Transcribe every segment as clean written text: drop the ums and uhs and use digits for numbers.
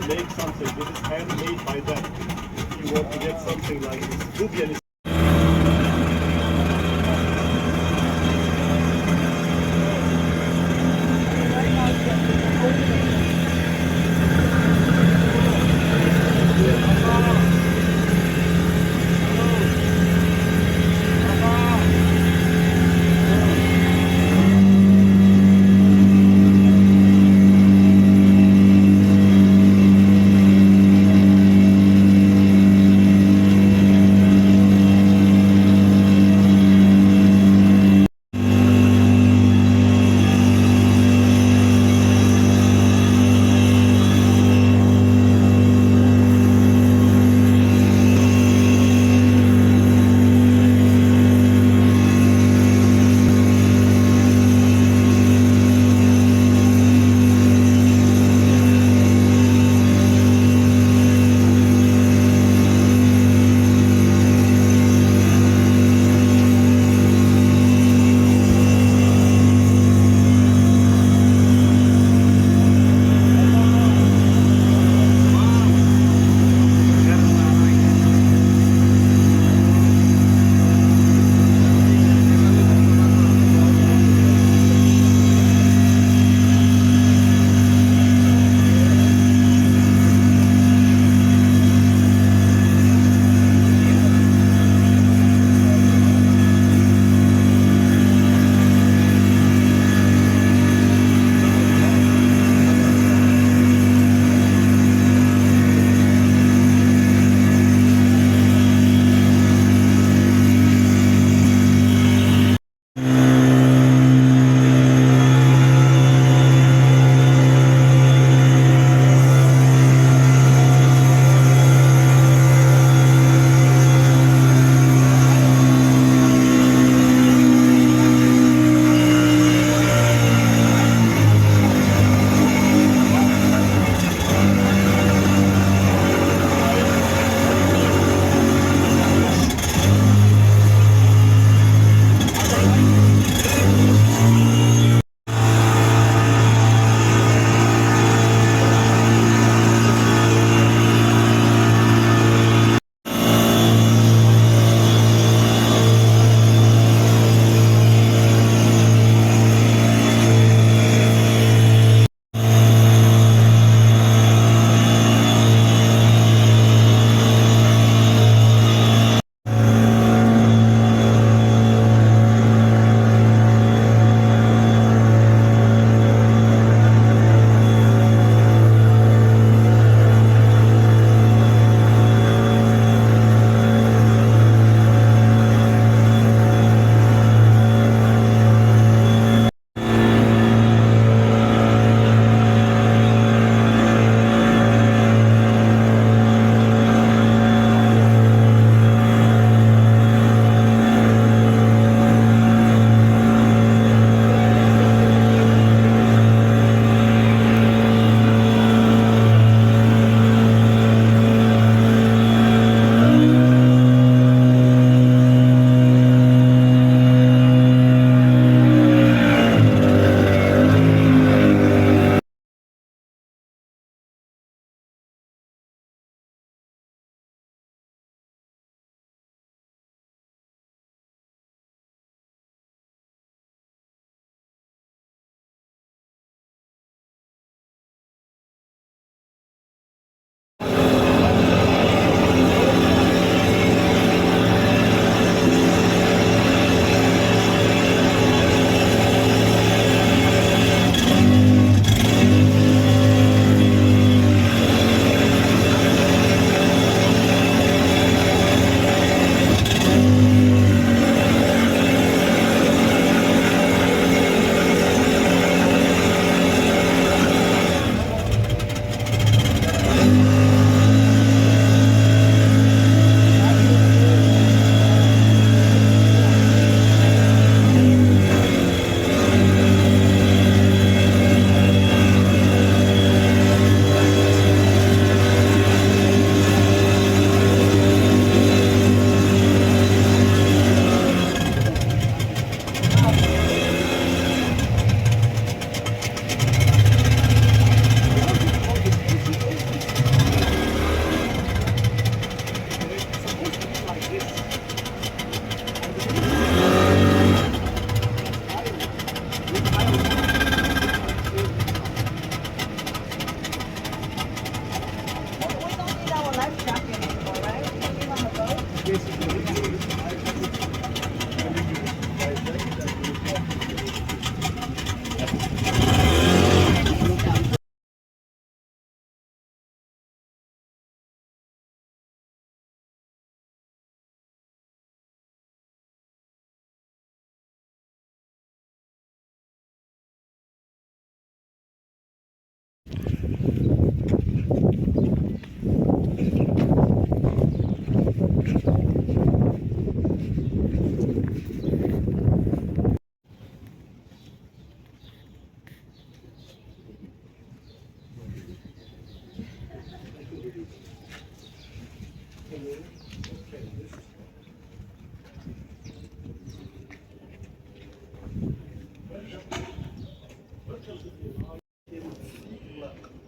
make something. This is handmade by them. If you want to get something like this, Nubian is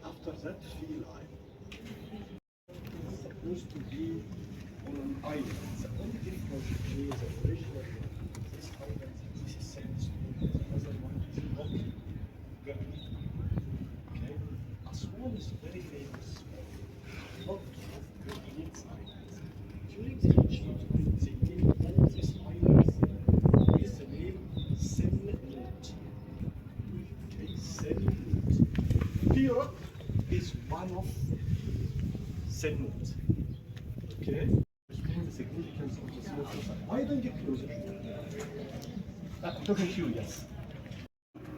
After that, Philae is supposed to be on an island. The only difference between the original one, this island, this is sandstone, the other one is rock granite. Okay? Aswan is very famous for lot of granite islands. During the ancient times, they named all these islands with the name Semnut. Okay, Semnut. Phila is one of Semnut. Okay? Explain the significance of the small society. Why don't you close it? I'm talking to you, yes.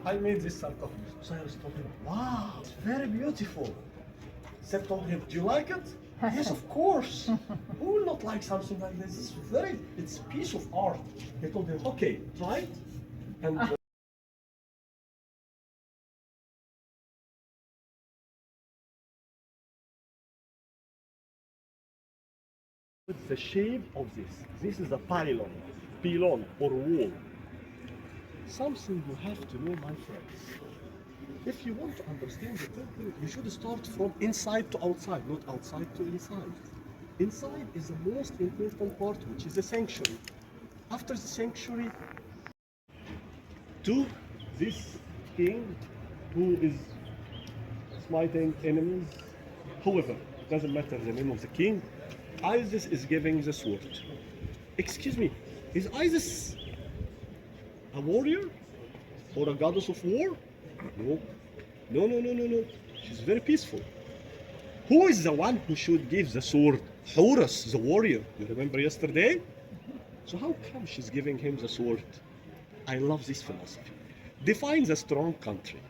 I made this sarcophagus. So I was talking, wow, it's very beautiful. Seth told him, do you like it? Yes, of course. Who will not like something like this? It's a piece of art. He told him, okay, try it. And the shape of this. This is a pylon or wall. Something you have to know, my friends. If you want to understand the temple, you should start from inside to outside, not outside to inside. Inside is the most important part, which is the sanctuary. After the sanctuary, to this king who is smiting enemies. However, doesn't matter the name of the king. Isis is giving the sword. Excuse me, is Isis a warrior or a goddess of war? No. She's very peaceful. Who is the one who should give the sword? Horus, the warrior. You remember yesterday? So how come she's giving him the sword? I love this philosophy. Define the strong country.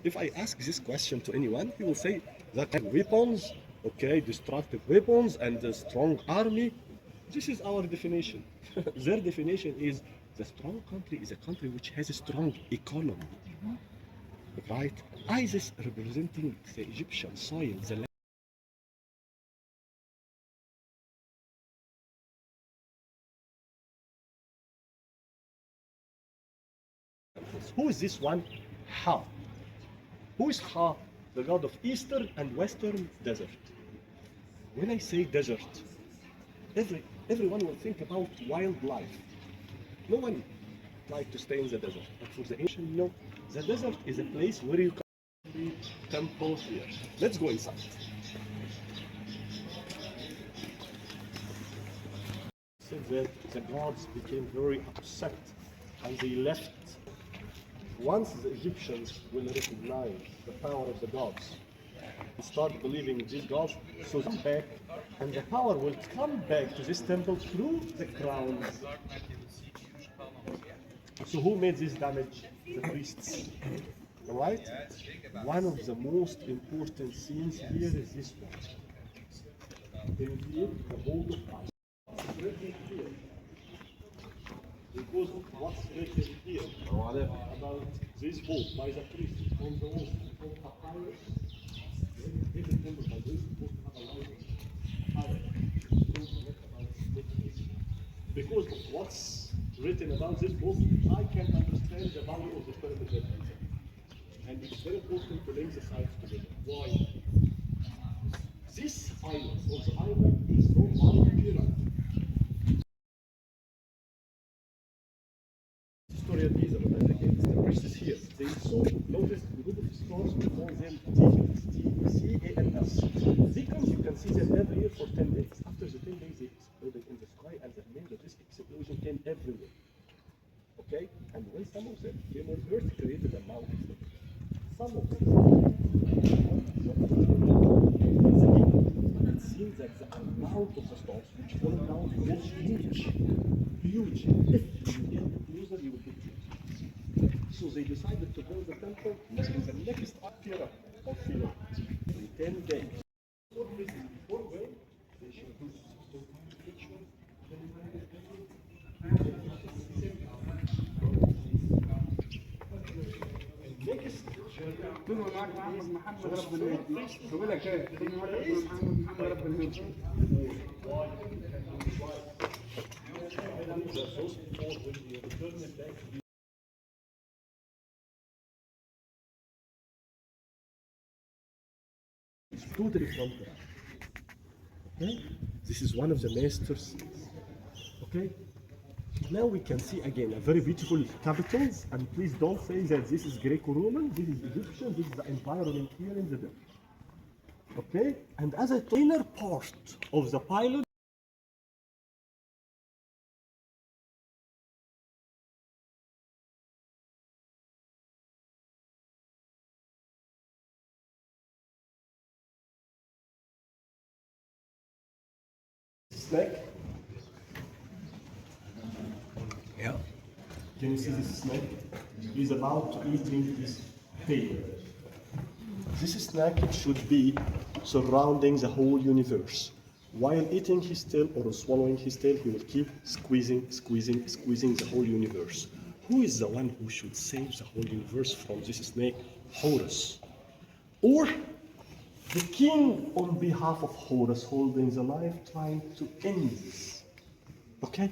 If I ask this question to anyone, he will say that weapons, okay, destructive weapons and a strong army. This is our definition. Their definition is the strong country is a country which has a strong economy. Right? Isis representing the Egyptian soil, the land. Who is this one? Ha. Who is Ha? The god of Eastern and Western desert. When I say desert, everyone will think about wildlife. No one likes to stay in the desert. But for the ancient, no. The desert is a place where you can be temple here. Let's go inside. So that the gods became very upset and they left. Once the Egyptians will recognize the power of the gods and start believing in these gods, so they come back and the power will come back to this temple through the crowns. So who made this damage? The priests. Alright? One of the most important scenes here is this one. Indeed, the boat of fire. Because of what's written here about this boat by the priest on the wall from papyrus. Every temple by this boat have a light because of what's written about this book, I can understand the value of the pyramid that I said. And it's very important to link the sides together. Why? This island, or the island, is so pyramid. Historian Giza, but again, the priests here, they saw, notice the group of stars, we call them T-C-A-N-S. Because you can see them every year for 10 days. After the 10 days, they exploded in the sky, and the name of this explosion came everywhere. Okay? And when some of them came on Earth, created created a mountain. Some of them. But it seems that the amount of the stones which fall down was huge. Huge. If you get closer, you will get huge. So they decided to build the temple in the next era of Philae in 10 days. So this is before when they should do rituals. كلمة معك محمد رب الهند بقول لك ايه كلمة معك محمد رب الهند It's totally from Quran. Okay? This is one of the masters. Okay? Now we can see again a very beautiful capitals, and please don't say that this is Greco-Roman, this is Egyptian, this is the environment here in the desert. Okay? And as a inner part of the pylon, snake. Yeah. Can you see this snake? He's about to eat his tail. This snake should be surrounding the whole universe. While eating his tail or swallowing his tail, he will keep squeezing the whole universe. Who is the one who should save the whole universe from this snake? Horus. Or the king on behalf of Horus holding the knife trying to end this. Okay?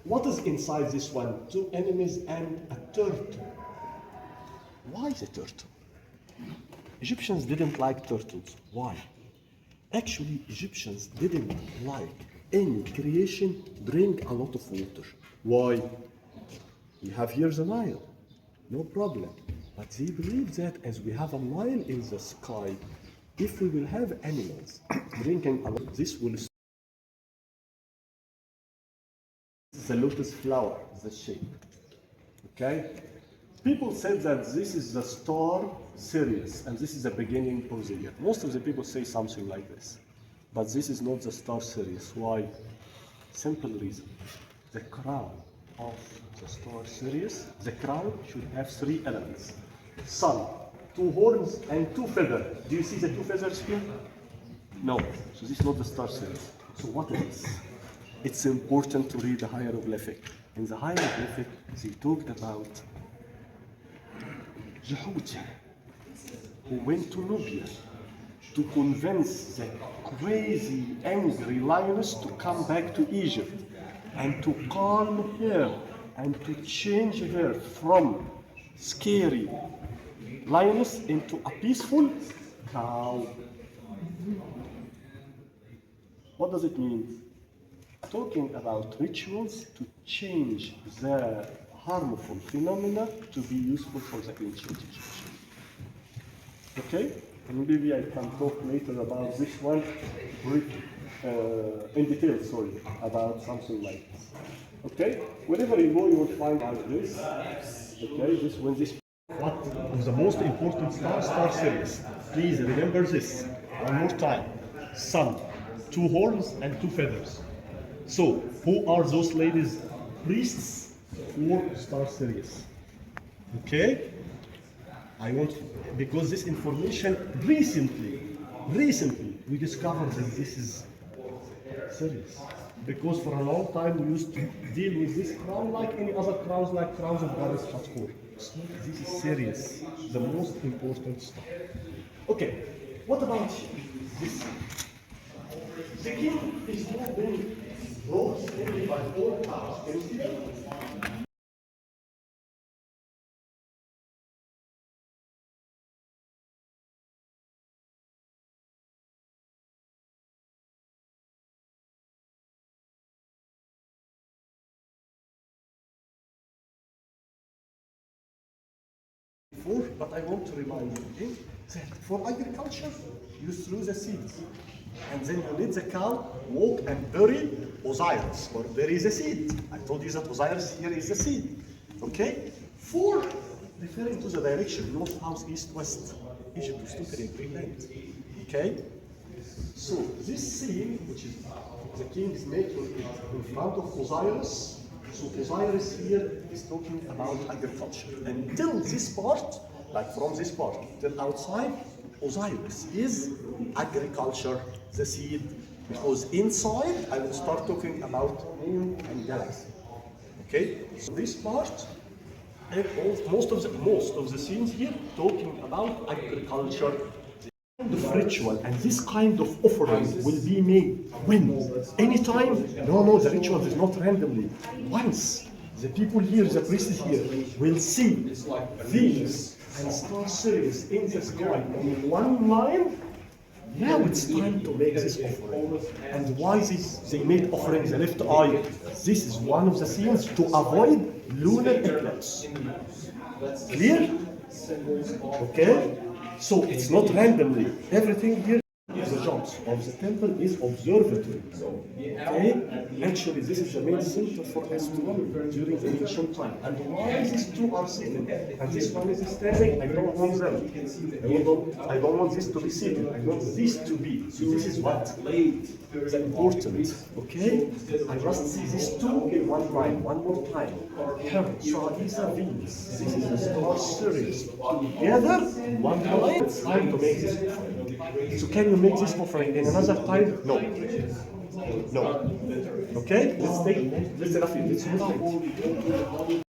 What is inside this one? Two enemies and a turtle. Why the turtle? Egyptians didn't like turtles. Why? Actually, Egyptians didn't like any creation drink a lot of water. Why? We have here the Nile. No problem. But they believe that as we have a Nile in the sky, if we will have animals drinking a lot, this will the lotus flower, the shape. Okay? People said that this is the star Sirius and this is the beginning of the year. Most of the people say something like this. But this is not the star Sirius. Why? Simple reason. The crown of the star Sirius, the crown should have three elements. Sun, two horns, and two feathers. Do you see the two feathers here? No. So this is not the star Sirius. So what is this? It's important to read the hieroglyphic. In the hieroglyphic, they talked about Jehuti, who went to Nubia to convince the crazy, angry lioness to come back to Egypt and to calm her and to change her from scary lioness into a peaceful cow. What does it mean? Talking about rituals to change the harmful phenomena to be useful for the ancient Egyptians. Okay? And maybe I can talk later about this one in detail, sorry, about something like this. Okay? Wherever you go, you will find like this. Okay? This when this what was the most important star Sirius. Please remember this one more time. Sun, two horns and two feathers. So, who are those ladies? Priests for star Sirius. Okay? I want, because this information recently we discovered that this is Sirius. Because for a long time we used to deal with this crown like any other crowns, like crowns of Goddess Hathor. This is Sirius, the most important star. Okay, what about this? The king is not being brought only by four cows. Can you see that? But I want to remind you again that for agriculture, you threw the seeds. And then you let the cow walk and bury Osiris, or bury the seed. I told you that Osiris here is the seed. Okay? For referring to the direction north, south, east, west. Egypt was totally a great land. Okay? So this scene, which is the king is making it in front of Osiris. So Osiris here is talking about agriculture. Until this part, like from this part till outside, Osiris is agriculture, the seed. Because inside, I will start talking about moon and galaxy. Okay? So this part, and most of the scenes here talking about agriculture. Kind of ritual and this kind of offering will be made when? Anytime? No, the ritual is not randomly. Once the people here, the priests here, will see these and star series in the sky in one line, now it's time to make this offering. And why they made offering the left eye? This is one of the scenes to avoid lunar eclipse. Clear? Okay? So it's not randomly. Everything here is the jobs of the temple is observatory. Okay? Actually, this is the main center for astronomy during the ancient time. And why these two are sitting and this one is standing? I don't want them. I don't want this to be seated. I want this to be. So this is what the important. Okay? I must see these two in one line, one more time. So these are Venus. This is the star series. Together, one line. It's time to make this offering. So can you make this offering in another time? No. No. Okay? Let's enough here. Let's move it.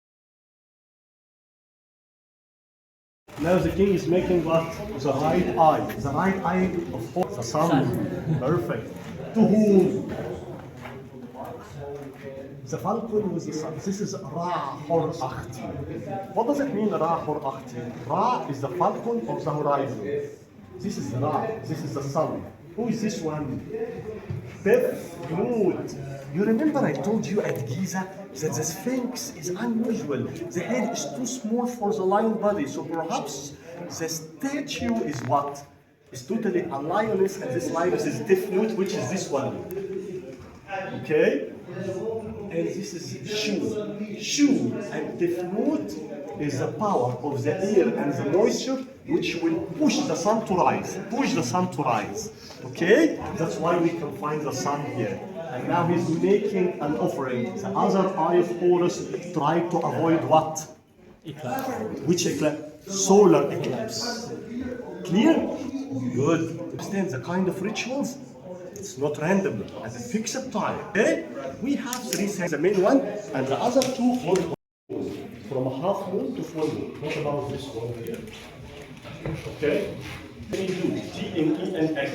Now the king is making what? The right eye. The right eye of the sun. Perfect. To whom? The falcon with the sun. This is Ra Hor Akhti. What does it mean, Ra Hor Akhti? Ra is the falcon of the horizon. This is Ra. This is the sun. Who is this one? Befnut. You remember I told you at Giza that the Sphinx is unusual. The head is too small for the lion body. So perhaps the statue is what? It's totally a lioness, and this lioness is Befnut, which is this one. Okay? And this is Shu. Shu and Befnut is the power of the air and the moisture which will push the sun to rise. Push the sun to rise. Okay? That's why we can find the sun here. And now he's making an offering. The other eye of Horus tried to avoid what? Eclipse. Which eclipse? Solar eclipse. Clear? Good. Understand the kind of rituals? It's not random, at a fixed time. Okay? We have three things, the main one, and the other two from a half moon to full moon. What about this one here? Okay? We do T and E and X.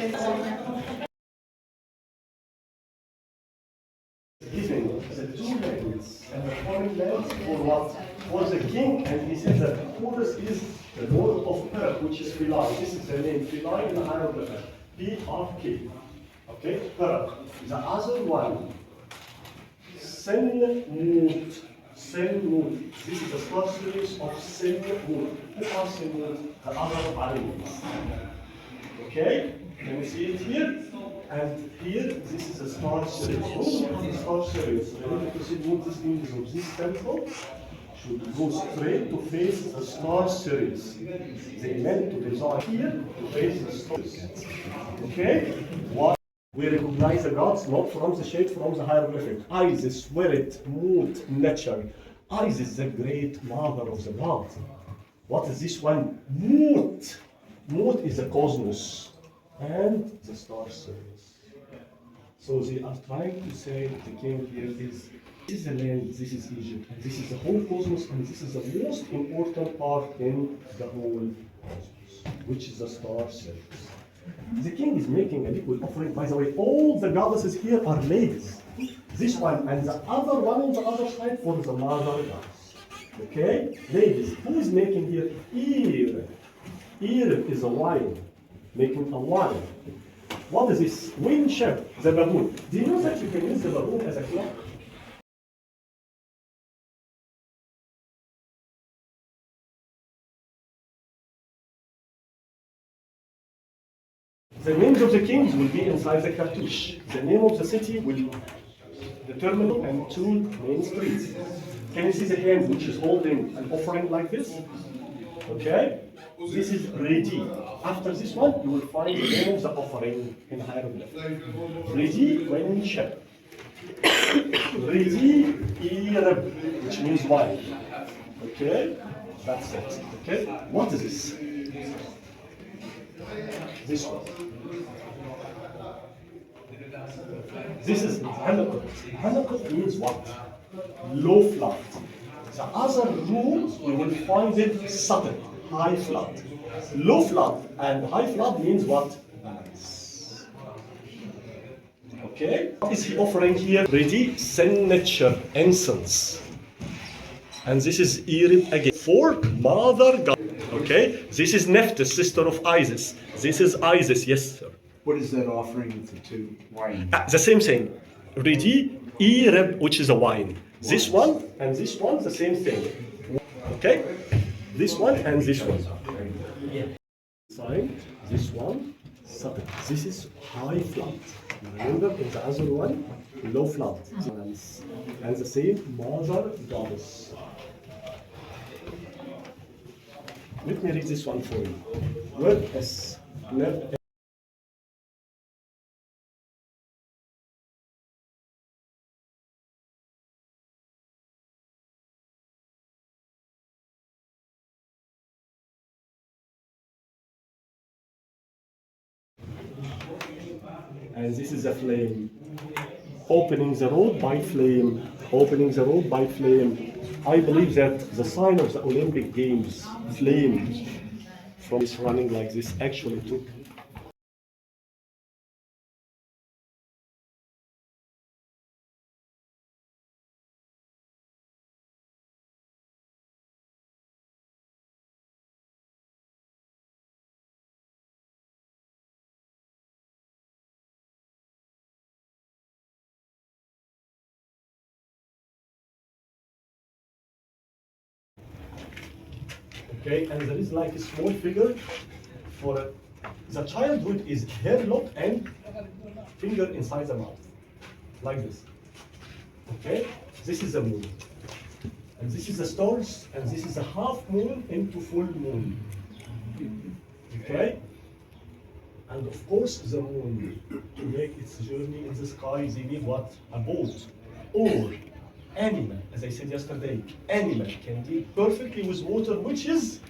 Giving the two lands and the foreign lands for what? For the king, and he said that Horus is the lord of earth, which is Philae. This is the name, Philae in the Arabic. P-R-K. Okay, earth. The other one, Senmut. Senmut. This is a star series of Senmut. Who are Senmut? The other animals. Okay, can you see it here? And here, this is a star series. When you have a star series, you need to see what this means of this temple should go straight to face the star series. They meant to design here to face the star series. Okay? Why? We recognize the gods not from the shade, from the hieroglyphic. Isis, spirit, mood, nature. Isis, the great mother of the gods. What is this one? Mut. Mut is the cosmos and the star series. So they are trying to say the king here is, this is the land, this is Egypt, and this is the whole cosmos, and this is the most important part in the whole cosmos, which is the star series. The king is making a liquid offering. By the way, all the goddesses here are ladies. This one and the other one on the other side for the mother goddess. Okay? Ladies. Who is making here? Ir. Ir is a wine. Making a wine. What is this? Wind ship, the baboon. Do you know that you can use the baboon as a clock? The names of the kings will be inside the cartouche. The name of the city will determine and two main streets. Can you see the hand which is holding an offering like this? Okay? This is ready. After this one, you will find the name of the offering in hieroglyph. Ready, when ship. Ready, irab, which means wine. Okay? That's it. Okay? What is this? This one. This is Hanakut. Hanakut means what? Low flood. The other room, you will find it sudden, high flood. Low flood and high flood means what? Balance. Okay? What is he offering here? Ready signature incense. And this is Irib again. For Mother God. Okay? This is Nephthys, sister of Isis. This is Isis, yes, sir. What is that offering to two wine? The same thing. Ready, Irib, which is a wine. This one and this one, the same thing. Okay? This one and this one. Sign, this one, sudden. This is high flood. Remember, in the other one, low flood. And the same, Mother Goddess. Let me read this one for you. Word S. And this is a flame. Opening the road by flame. Opening the road by flame. I believe that the sign of the Olympic Games, flame, from this running like this, actually took. Okay, and there is like a small figure for the childhood is hair lock and finger inside the mouth, like this. Okay, this is the moon, and this is the stars, and this is a half moon into full moon. Okay, and of course the moon, to make its journey in the sky, they need what? A boat, or animal, as I said yesterday, animal can deal perfectly with water, which is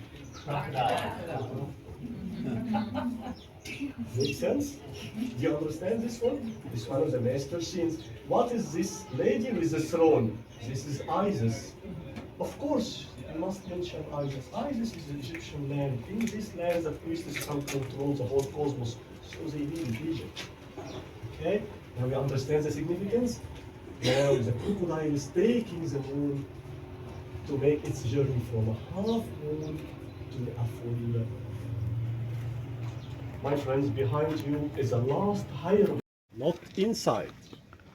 Make sense? Do you understand this one? This one of the master scenes. What is this lady with the throne? This is Isis. Of course, you must mention Isis. Isis is the Egyptian land. In this land, the priests can control the whole cosmos, so they live in Egypt. Okay? Now we understand the significance. Now the crocodile is taking the moon to make its journey from a half moon to a full. My friends, behind you is the last hieroglyph, not inside.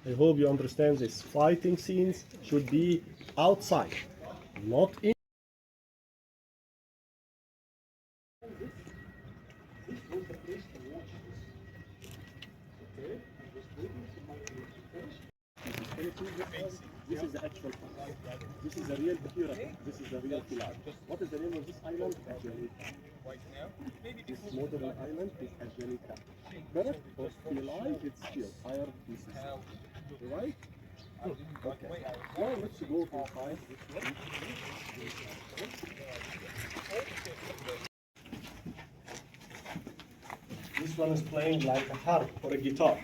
I hope you understand this. Fighting scenes should be outside, not in. This is the actual part. This is the real Bahira. This is the real Philah. What is the name of this island? Agilkia. This modern island is Agilkia. Birth of Philae, it's here, higher pieces. Right? Okay. Now let's go inside this one. This one is playing like a harp or a guitar.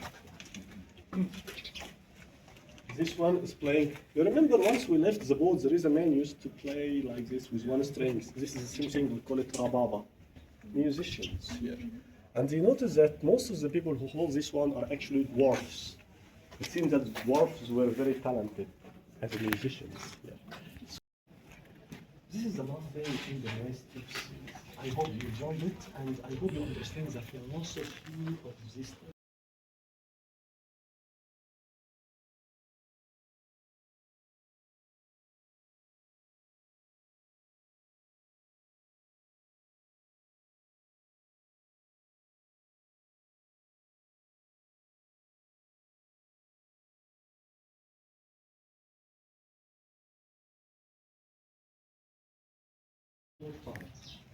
This one is playing. You remember once we left the boat, there is a man used to play like this with one string. This is the same thing, we call it rababa. Musicians here. And you notice that most of the people who hold this one are actually dwarfs. It seems that dwarfs were very talented as musicians here. So, this is the last day in the master's. I hope you enjoyed it, and I hope you understand the philosophy of this.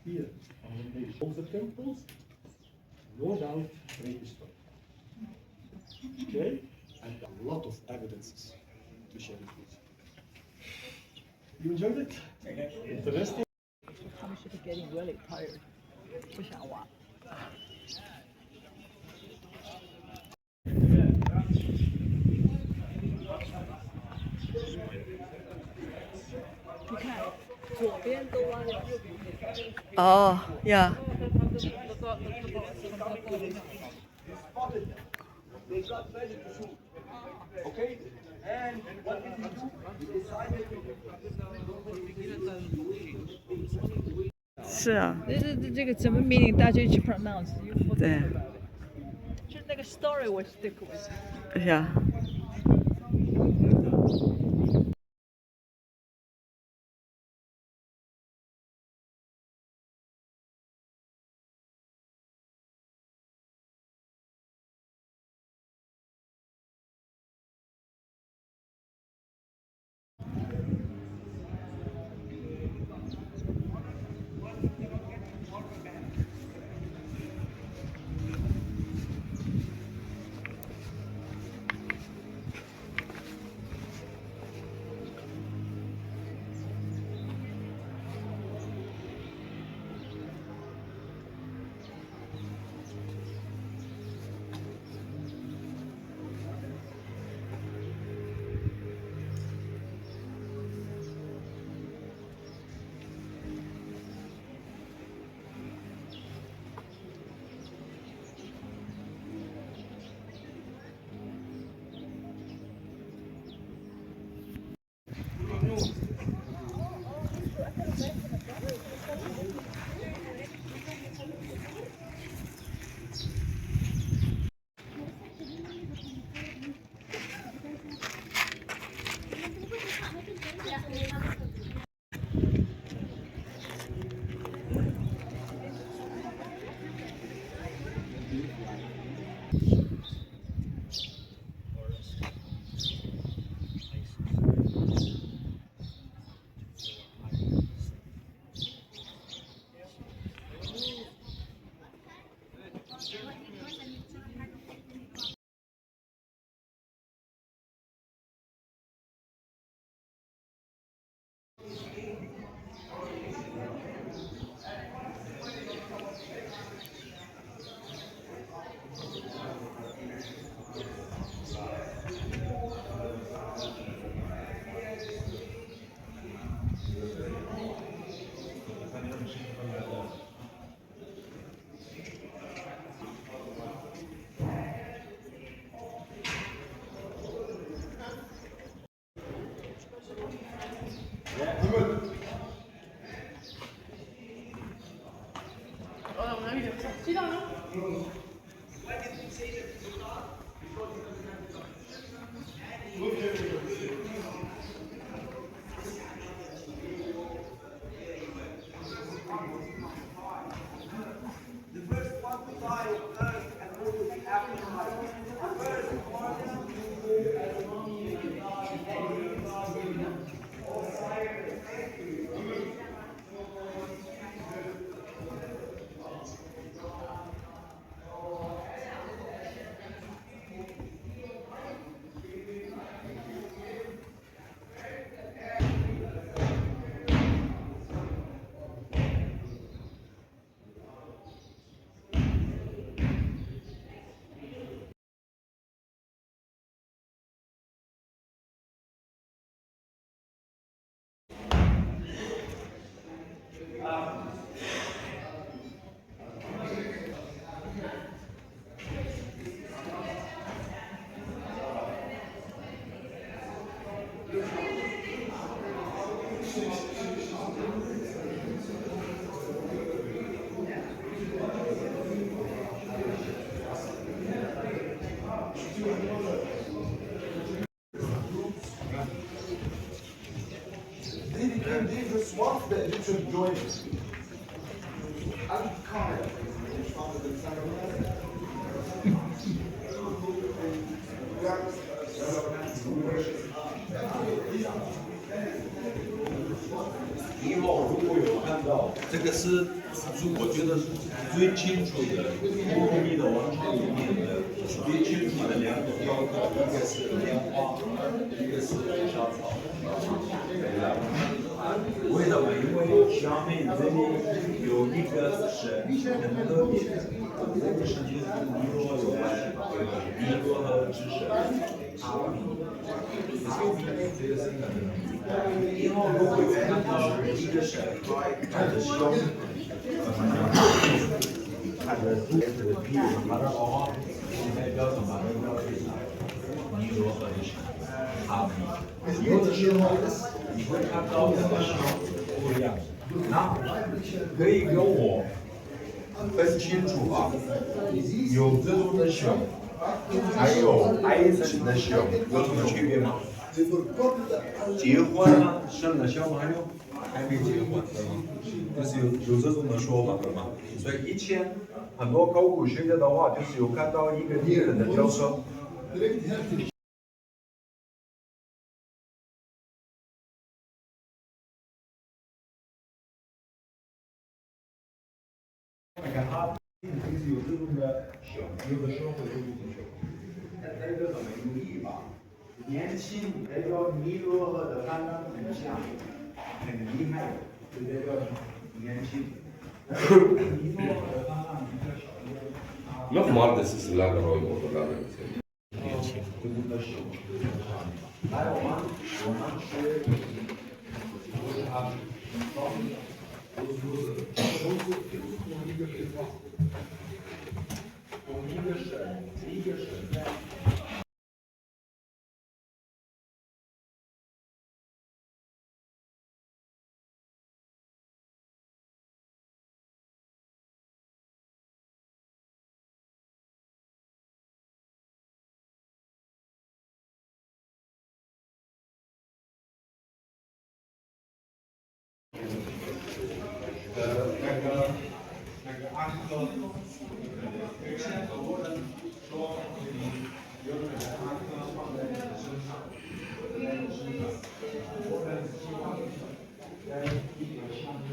Here, of the temples, no doubt prehistoric. Okay? And a lot of evidences to share it with you. You enjoyed it? Interesting? 他们是不是 getting really tired？ 不想玩。你看，左边都弯了，右边。哦呀。They got ready to shoot. Okay? And what did he do? He decided to 是啊，这个怎么 meaning 大家去 pronounce？ 对。就那个 story 我 stick with。是啊。dangerous ones that you should join us. 这个是我觉得是最清楚的波罗的王朝里面的最清楚的两种雕刻，一个是莲花，一个是小草。为什么？因为下面这里有一个神很特别，这个神就是跟尼罗有关系，尼罗河之神阿米，这个是很。以后如果看到一个神看着胸，看着肚子的屁股，把它的话，代表什么？代表是尼罗河的神阿米。有的时候你会看到这个胸不一样，那可以跟我分清楚啊，有这种的胸，还有埃及的胸，有什么区别吗？结婚了，生了小朋友，还没结婚的吗？就是有这种的说法的嘛。所以以前很多考古学家的话，就是有看到一个猎人的雕刻。你看他就是有这种的熊，有的时候会有这种熊，那代表什么寓意吧？年轻代表尼罗河的泛滥很强，很厉害，就代表年轻。尼罗河的泛滥比较小一点。Noch mal, das ist Lagerräume oder Lagerräume. 这种的熊，来我们学，就是他都是同一个地方，同一个神，一个神在。那个安哥，以前很多人说你有人把安哥放在你的身上，在你身上，我们希望在一个上面。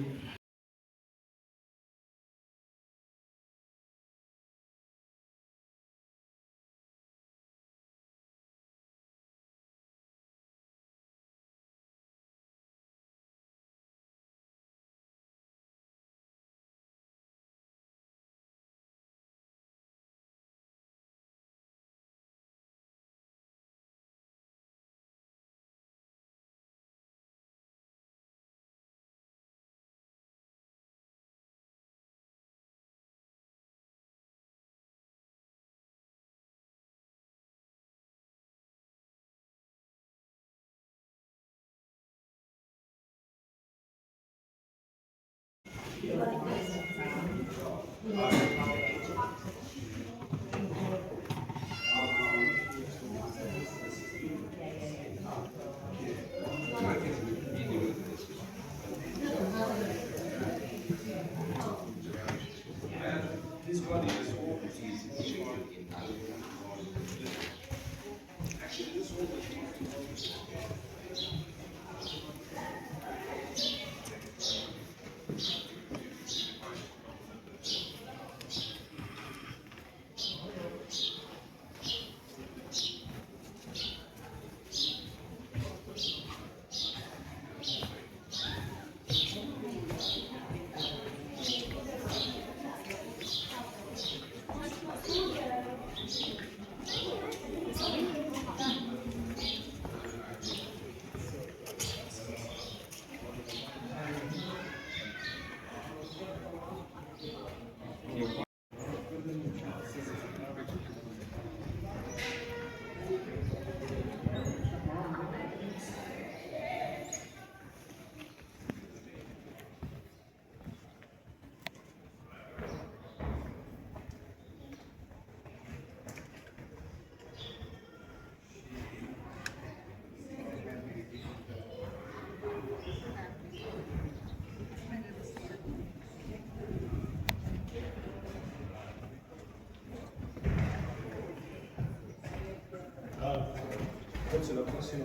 c'est la prochaine.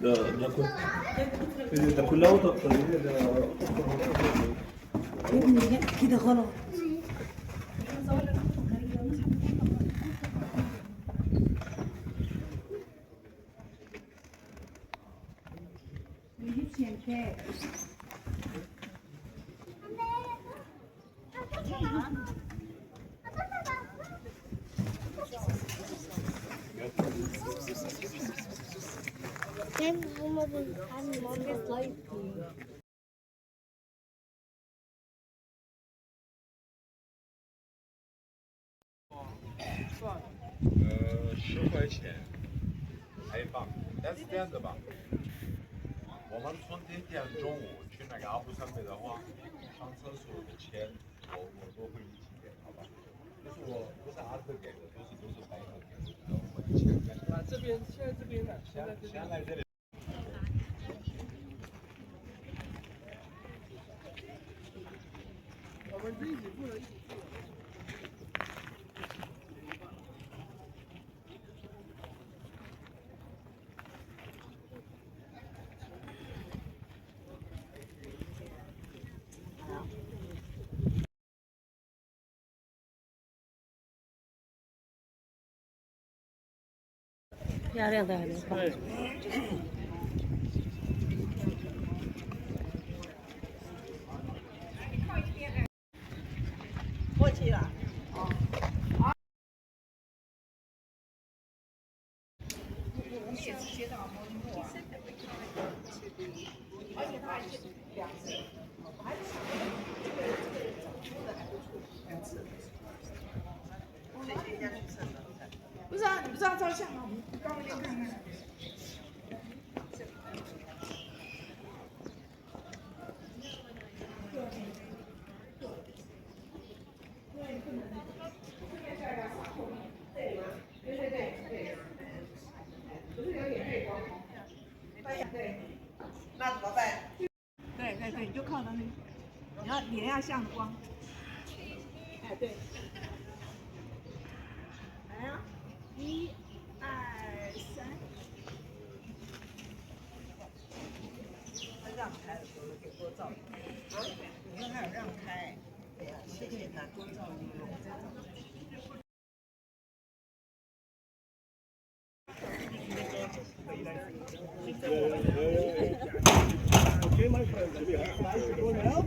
ده كلها قطط كده غلط.10块钱开放，但是这样子吧，我们从今天中午去那个阿布山北的话，上厕所的钱我都会一起给，好吧？就是我不是阿特给的，都是白客给的，我一起给。啊，这边现在这边呢，先来这里。我们这一起不能。漂亮的还没放。过去了。不是啊，你不是要照相吗？我们帮你看看。那怎么办？对对对，你就靠那里，你要脸要向着光。哎，对。来啊，1、2、3。他让开的时候给多照一点。啊？你看他有让开。对呀，谢谢他多照一点。Okay, my friend, we have time to go now.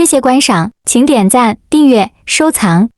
谢观赏，请点赞、订阅、收藏。